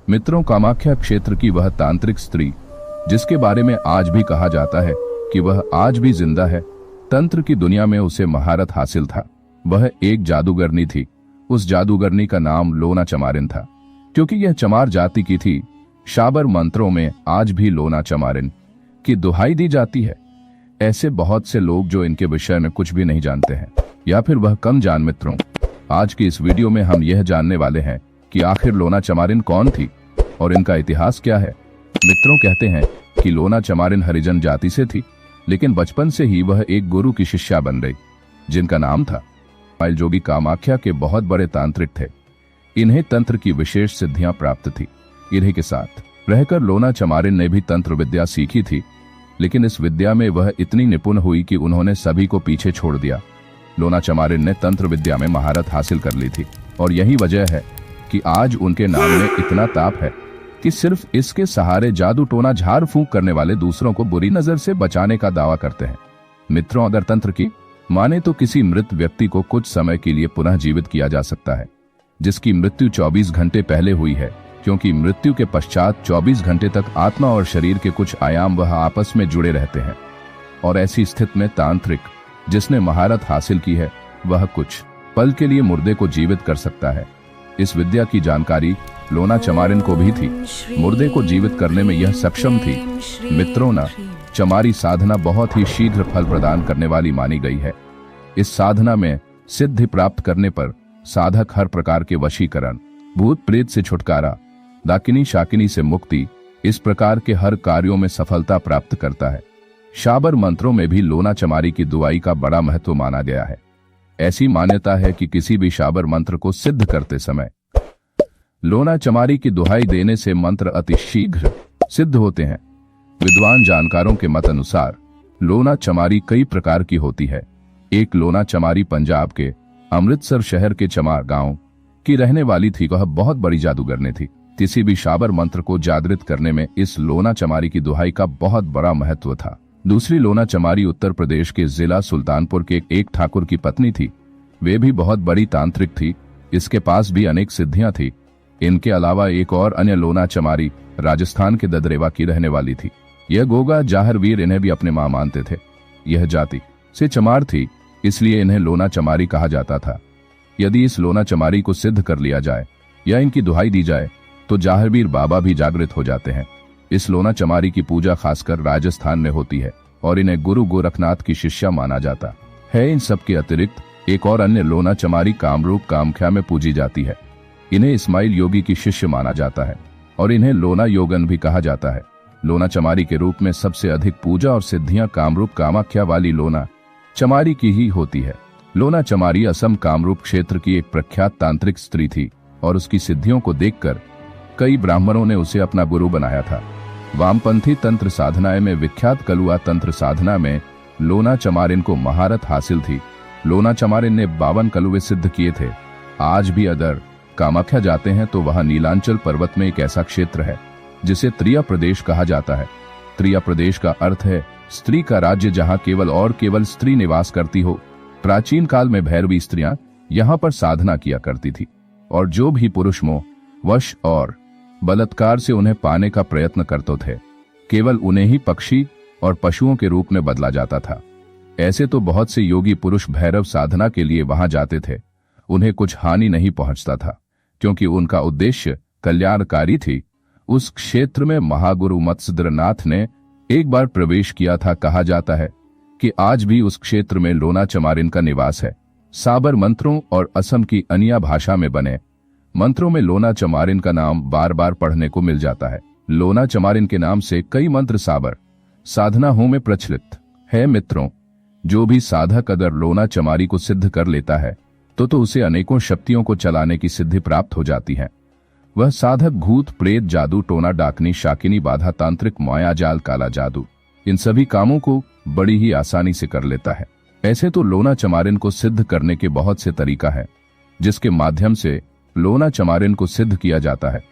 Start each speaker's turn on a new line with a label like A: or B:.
A: मित्रों, कामाख्या क्षेत्र की वह तांत्रिक स्त्री जिसके बारे में आज भी कहा जाता है कि वह आज भी जिंदा है, तंत्र की दुनिया में उसे महारत हासिल था। वह एक जादूगरनी थी। उस जादूगरनी का नाम लोना चमारिन था। क्योंकि यह चमार जाति की थी, शाबर मंत्रों में आज भी लोना चमारिन की दुहाई दी जाती है। ऐसे बहुत से लोग जो इनके विषय में कुछ भी नहीं जानते हैं या फिर वह कम जान। मित्रों, आज की इस वीडियो में हम यह जानने वाले हैं कि आखिर लोना चमारिन कौन थी और इनका इतिहास क्या है। मित्रों, कहते हैं कि लोना चमारिन हरिजन जाति से थी, लेकिन बचपन से ही वह एक गुरु की शिष्या बन गई जिनका नाम था माइल, जो भी कामाख्या के बहुत बड़े तांत्रिक थे। इन्हें तंत्र की विशेष सिद्धियां प्राप्त थी। इन्हीं के साथ रहकर लोना चमारिन ने भी तंत्र विद्या सीखी थी, लेकिन इस विद्या में वह इतनी निपुण हुई कि उन्होंने सभी को पीछे छोड़ दिया। लोना चमारिन ने तंत्र विद्या में महारत हासिल कर ली थी और यही वजह है कि आज उनके नाम में इतना ताप है कि सिर्फ इसके सहारे जादू टोना झाड़ फूंक करने वाले दूसरों को बुरी नजर से बचाने का दावा करते हैं। मित्रों, अगर तंत्र की माने तो किसी मृत व्यक्ति को कुछ समय के लिए पुनः जीवित किया जा सकता है, जिसकी मृत्यु 24 घंटे पहले हुई है, क्योंकि मृत्यु के पश्चात 24 घंटे तक आत्मा और शरीर के कुछ आयाम वह आपस में जुड़े रहते हैं। और ऐसी स्थिति में तांत्रिक जिसने महारत हासिल की है वह कुछ पल के लिए मुर्दे को जीवित कर सकता है। इस विद्या की जानकारी लोना चमारिन को भी थी। मुर्दे को जीवित करने में यह सक्षम थी। मित्रों, ना चमारी साधना बहुत ही शीघ्र फल प्रदान करने वाली मानी गई है। इस साधना में सिद्धि प्राप्त करने पर साधक हर प्रकार के वशीकरण, भूत प्रेत से छुटकारा, दाकिनी शाकिनी से मुक्ति, इस प्रकार के हर कार्यों में सफलता प्राप्त करता है। शाबर मंत्रों में भी लोना चमारी की दुआई का बड़ा महत्व माना गया है। ऐसी मान्यता है कि किसी भी शाबर मंत्र को सिद्ध करते समय लोना चमारी की दुहाई देने से मंत्र अति शीघ्र सिद्ध होते हैं। विद्वान जानकारों के मत अनुसार लोना चमारी कई प्रकार की होती है। एक लोना चमारी पंजाब के अमृतसर शहर के चमार गांव की रहने वाली थी। वह बहुत बड़ी जादूगरनी थी। किसी भी शाबर मंत्र को जागृत करने में इस लोना चमारी की दुहाई का बहुत बड़ा महत्व था। दूसरी लोना चमारी उत्तर प्रदेश के जिला सुल्तानपुर के एक ठाकुर की पत्नी थी। वे भी बहुत बड़ी तांत्रिक थी। इसके पास भी अनेक सिद्धियां थी। इनके अलावा एक और अन्य लोना चमारी राजस्थान के ददरेवा की रहने वाली थी। यह गोगा जाहरवीर इन्हें भी अपने मां मानते थे। यह जाति से चमार थी, इसलिए इन्हें लोना चमारी कहा जाता था। यदि इस लोना चमारी को सिद्ध कर लिया जाए या इनकी दुहाई दी जाए तो जाहरवीर बाबा भी जागृत हो जाते हैं। इस लोना चमारी की पूजा खासकर राजस्थान में होती है और इन्हें गुरु गोरखनाथ की शिष्या माना जाता है। इन सब के अतिरिक्त एक और अन्य लोना चमारी कामरूप कामख्या में पूजी जाती है। इन्हें इस्माइल योगी की शिष्य माना जाता है और इन्हें लोना योगन भी कहा जाता है। लोना चमारी के रूप में सबसे अधिक पूजा और सिद्धियां कामरूप कामाख्या वाली लोना चमारी की ही होती है। लोना चमारी असम कामरूप क्षेत्र की एक प्रख्यात तांत्रिक स्त्री थी और उसकी सिद्धियों को देखकर कई ब्राह्मणों ने उसे अपना गुरु बनाया था। वामपंथी तंत्र साधनाएं में विख्यात कलुआ तंत्र साधना में लोना चमारिन को महारत हासिल थी। लोना चमारिन ने 52 कलुए सिद्ध किए थे। आज भी अगर कामाख्या जाते हैं तो वहां नीलांचल पर्वत में एक ऐसा क्षेत्र है जिसे त्रिया प्रदेश कहा जाता है। त्रिया प्रदेश का अर्थ है स्त्री का राज्य, जहां केवल और केवल स्त्री निवास करती हो। प्राचीन काल में भैरवी स्त्रियां यहां पर साधना किया करती थी और जो भी पुरुष मोह वश और बलात्कार से उन्हें पाने का प्रयत्न करते थे, केवल उन्हें ही पक्षी और पशुओं के रूप में बदला जाता था। ऐसे तो बहुत से योगी पुरुष भैरव साधना के लिए वहां जाते थे। उन्हें कुछ हानि नहीं पहुंचता था क्योंकि उनका उद्देश्य कल्याणकारी थी। उस क्षेत्र में महागुरु मत्स्येंद्रनाथ ने एक बार प्रवेश किया था। कहा जाता है कि आज भी उस क्षेत्र में लोना चमारिन का निवास है। साबर मंत्रों और असम की अन्य भाषा में बने मंत्रों में लोना चमारिन का नाम बार बार पढ़ने को मिल जाता है। लोना चमारिन के नाम से कई मंत्र साबर साधनाओं में प्रचलित है। मित्रों, जो भी साधक अगर लोना चमारी को सिद्ध कर लेता है तो उसे अनेकों शक्तियों को चलाने की सिद्धि प्राप्त हो जाती है। वह साधक भूत प्रेत, जादू टोना, डाकनी शाकिनी, बाधा, तांत्रिक, मायाजाल, काला जादू, इन सभी कामों को बड़ी ही आसानी से कर लेता है। ऐसे तो लोना चमारिन को सिद्ध करने के बहुत से तरीका है जिसके माध्यम से लोना चमारिन को सिद्ध किया जाता है।